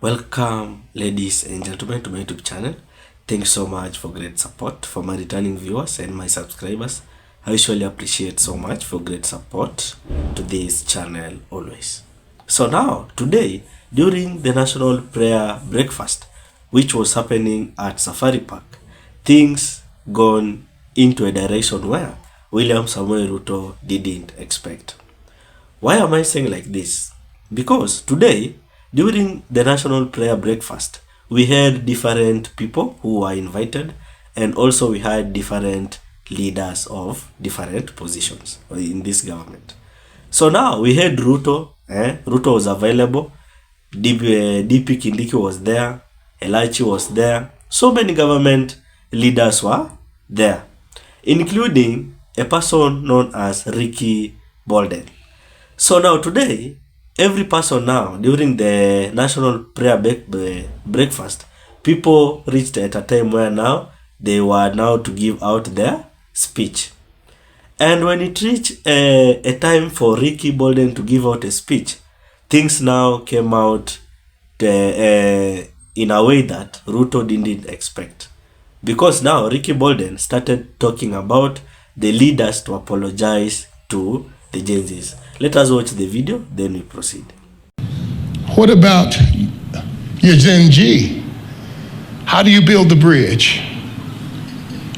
Welcome, ladies and gentlemen, to my YouTube channel. Thanks so much for great support for my returning viewers and my subscribers. I usually appreciate so much for great support to this channel always. So now, today, during the National Prayer Breakfast, which was happening at Safari Park, things gone into a direction where William Samuel Ruto didn't expect. Why am I saying like this? Because today, during the National Prayer Breakfast, we had different people who were invited, and also we had different leaders of different positions in this government. So now we had Ruto. Ruto was available. DP Kindiki was there. Elachi was there. So many government leaders were there, including a person known as Ricky Bolden. So now today, every person now, during the National Prayer Breakfast, people reached at a time where now they were now to give out their speech. And when it reached a time for Ricky Bolden to give out a speech, things now came out in a way that Ruto didn't expect. Because now Ricky Bolden started talking about the leaders to apologize to the Gen Zs. Let us watch the video, then we proceed. What about your Gen G? How do you build the bridge?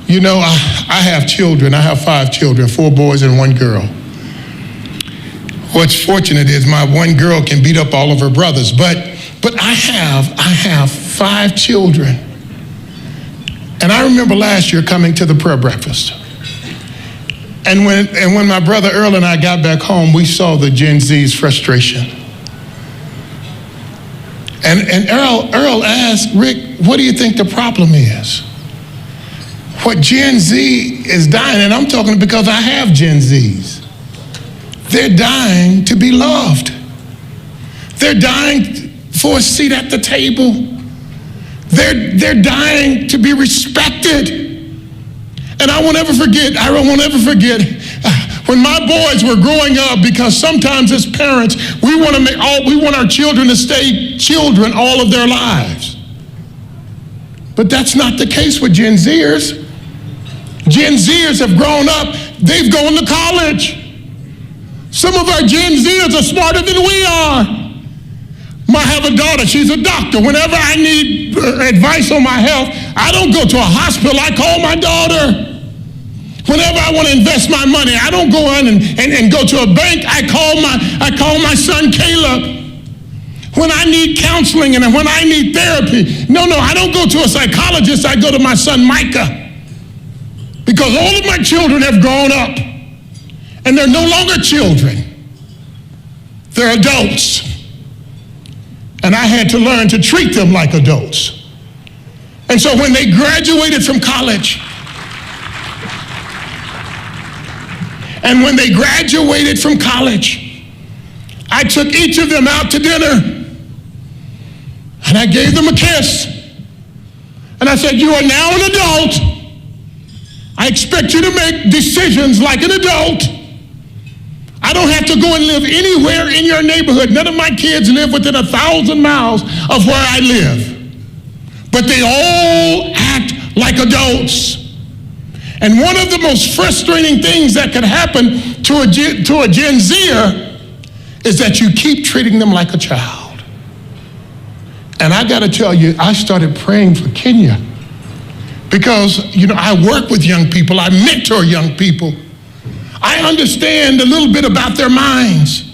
You know, I have children. I have 5 children, 4 boys and 1 girl. What's fortunate is my 1 girl can beat up all of her brothers, but I have 5 children. And I remember last year coming to the prayer breakfast. And when my brother Earl and I got back home, we saw the Gen Z's frustration. And Earl asked, Rick, what do you think the problem is? What Gen Z is dying, and I'm talking because I have Gen Zs. They're dying to be loved. They're dying for a seat at the table. They're dying to be respected. And I won't ever forget when my boys were growing up, because sometimes as parents, we want our children to stay children all of their lives. But that's not the case with Gen Zers. Gen Zers have grown up, they've gone to college. Some of our Gen Zers are smarter than we are. I have a daughter, she's a doctor. Whenever I need advice on my health, I don't go to a hospital, I call my daughter. Whenever I want to invest my money, I don't go in and go to a bank, I call my son Caleb. When I need counseling and when I need therapy, no, I don't go to a psychologist, I go to my son Micah. Because all of my children have grown up, and they're no longer children, they're adults. And I had to learn to treat them like adults. And so when they graduated from college, I took each of them out to dinner, and I gave them a kiss. And I said, you are now an adult. I expect you to make decisions like an adult. I don't have to go and live anywhere in your neighborhood. None of my kids live within 1,000 miles of where I live. But they all act like adults. And one of the most frustrating things that could happen to a Gen Zer is that you keep treating them like a child. And I gotta tell you, I started praying for Kenya because, I work with young people, I mentor young people. I understand a little bit about their minds.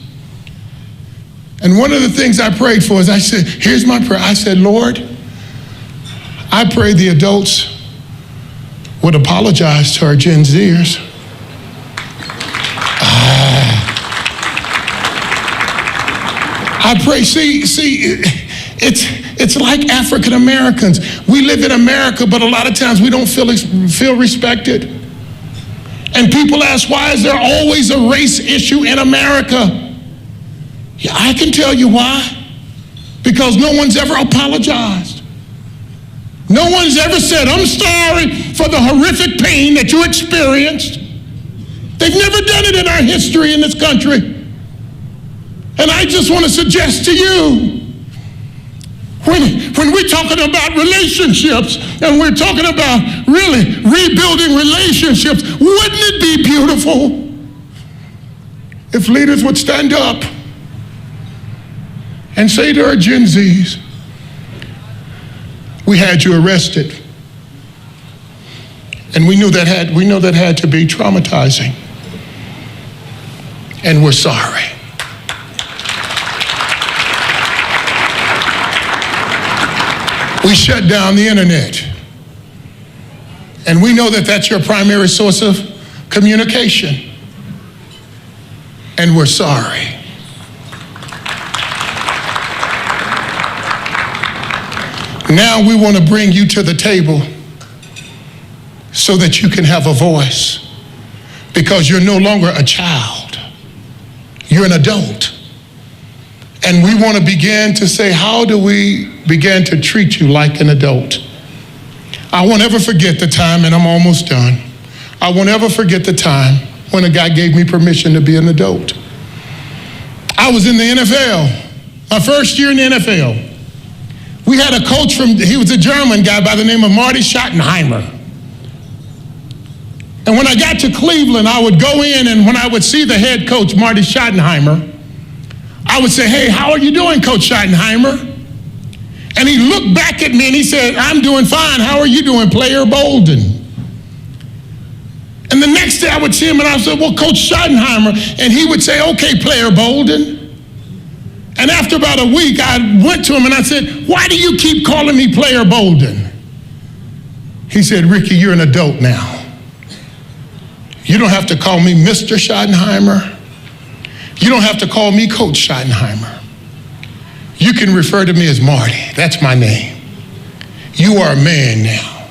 And one of the things I prayed for is I said, here's my prayer. I said, Lord, I pray the adults would apologize to our Gen Zers. I pray, see, it's like African Americans. We live in America, but a lot of times we don't feel respected. And people ask, why is there always a race issue in America? Yeah, I can tell you why. Because no one's ever apologized. No one's ever said, I'm sorry for the horrific pain that you experienced. They've never done it in our history in this country. And I just want to suggest to you, we're talking about relationships and we're talking about really rebuilding relationships, wouldn't it be beautiful if leaders would stand up and say to our Gen Zs, we had you arrested, and we know that had to be traumatizing, and we're sorry. We shut down the internet, and we know that that's your primary source of communication, and we're sorry. Now we want to bring you to the table so that you can have a voice, because you're no longer a child, you're an adult. And we want to begin to say, how do we begin to treat you like an adult? I won't ever forget the time, and I'm almost done. I won't ever forget the time when a guy gave me permission to be an adult. I was in the NFL, my first year in the NFL. We had a coach he was a German guy by the name of Marty Schottenheimer. And when I got to Cleveland, I would go in, and when I would see the head coach, Marty Schottenheimer, I would say, hey, how are you doing, Coach Schottenheimer? And he looked back at me and he said, I'm doing fine. How are you doing, Player Bolden? And the next day I would see him and I said, well, Coach Schottenheimer. And he would say, okay, Player Bolden. And after about a week, I went to him and I said, why do you keep calling me Player Bolden? He said, Ricky, you're an adult now. You don't have to call me Mr. Schottenheimer. You don't have to call me Coach Schottenheimer. You can refer to me as Marty. That's my name. You are a man now.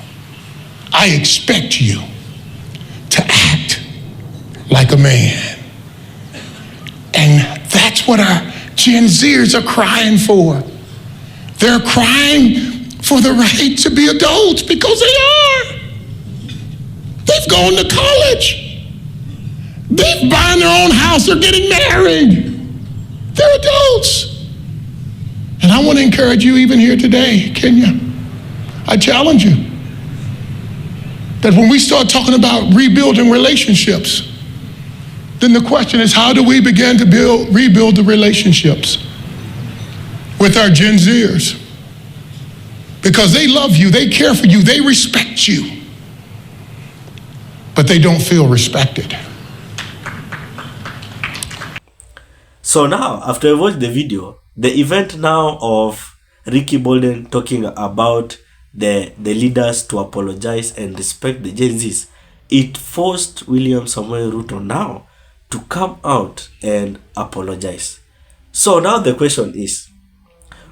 I expect you to act like a man. And that's what our Gen Zers are crying for. They're crying for the right to be adults, because they are. They've gone to college. They've buying their own house. They're getting married. They're adults. And I want to encourage you even here today, Kenya. I challenge you that when we start talking about rebuilding relationships, then the question is, how do we begin to rebuild the relationships with our Gen Zers? Because they love you, they care for you, they respect you, but they don't feel respected. So now, after I watched the video, the event now of Ricky Bolden talking about the leaders to apologize and respect the Gen Zs, it forced William Samoei Ruto now to come out and apologize. So now the question is,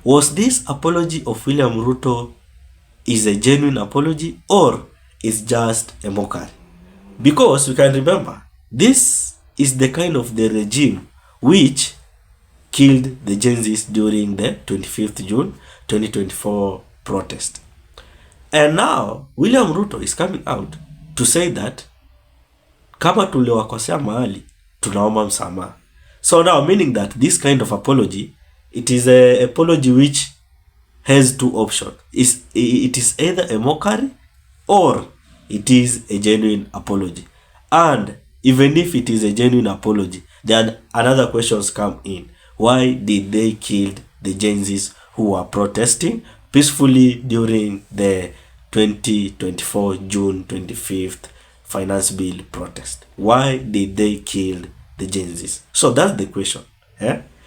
was this apology of William Ruto is a genuine apology, or is just a mockery? Because you can remember, this is the kind of the regime which killed the Gen Zs during the 25th June 2024 protest. And now William Ruto is coming out to say that kama tuliwakosea mahali tunaomba msamaha. So now, meaning that this kind of apology, it is a apology which has two options. It is either a mockery or it is a genuine apology. And even if it is a genuine apology, then another questions come in. Why did they kill the Gen Zs who were protesting peacefully during the 2024 June 25th finance bill protest? Why did they kill the Gen Zs? So that's the question.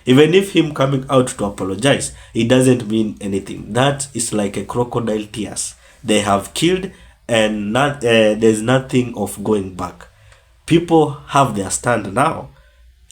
Even if him coming out to apologize, it doesn't mean anything. That is like a crocodile tears. They have killed, and there's nothing of going back. People have their stand now.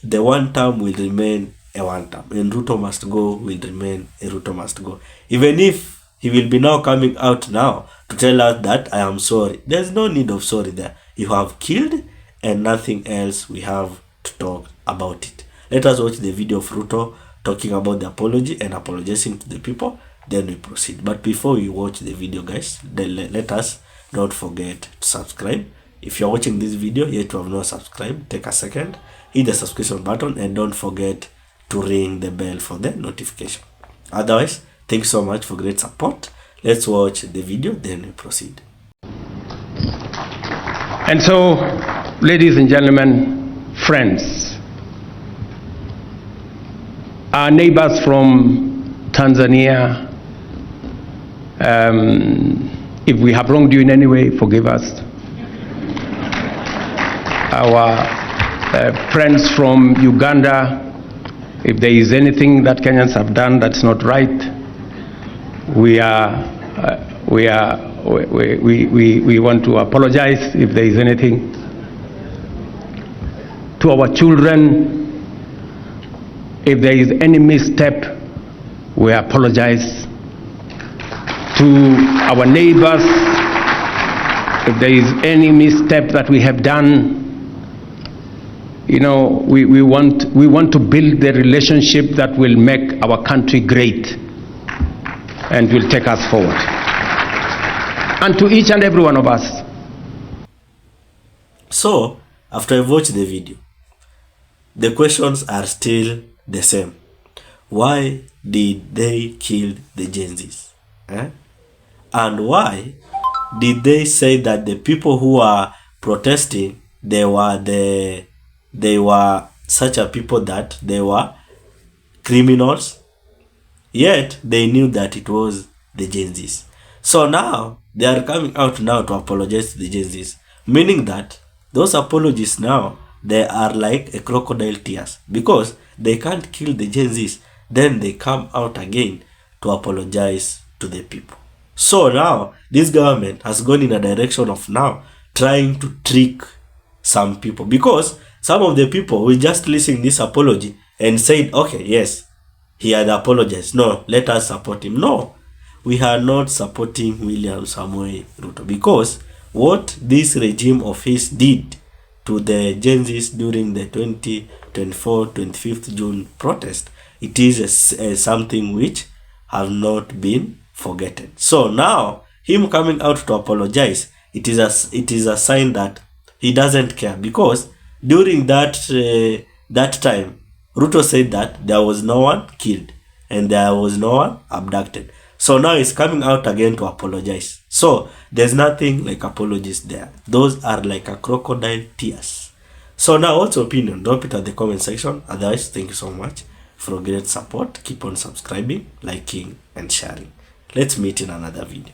The one term will remain a one term, and Ruto must go will remain a Ruto must go. Even if he will be now coming out now to tell us that I am sorry, there's no need of sorry there. You have killed, and nothing else we have to talk about it. Let us watch the video of Ruto talking about the apology and apologizing to the people, then we proceed. But before we watch the video, guys, let us not forget to subscribe. If you're watching this video yet you have not subscribed, take a second, hit the subscription button, and don't forget to ring the bell for the notification. Otherwise, thanks so much for great support. Let's watch the video, then we proceed. And so, ladies and gentlemen, friends, our neighbors from Tanzania, if we have wronged you in any way, forgive us. Our friends from Uganda, if there is anything that Kenyans have done that's not right, we want to apologize if there is anything. To our children, if there is any misstep, we apologize. To our neighbors, if there is any misstep that we have done, you know, we want to build the relationship that will make our country great and will take us forward. And to each and every one of us. So, after I watched the video, the questions are still the same. Why did they kill the Gen Zs? And why did they say that the people who are protesting, they were such a people that they were criminals, yet they knew that it was the Gen Zs? So now they are coming out now to apologize to the Gen Zs, meaning that those apologies now, they are like a crocodile tears, because they can't kill the Gen Zs, then they come out again to apologize to the people. So now this government has gone in a direction of now trying to trick some people, because some of the people will just listen this apology and said, okay, yes, he had apologized, no, let us support him. No, we are not supporting William Samoei Ruto, because what this regime of his did to the Gen Zs during the 25th June protest, it is something which have not been forgotten. So now him coming out to apologize, it is a sign that he doesn't care, because during that time Ruto said that there was no one killed and there was no one abducted. So now he's coming out again to apologize. So there's nothing like apologies there. Those are like a crocodile tears. So now what's your opinion? Drop it at the comment section. Otherwise, thank you so much for great support. Keep on subscribing, liking and sharing. Let's meet in another video.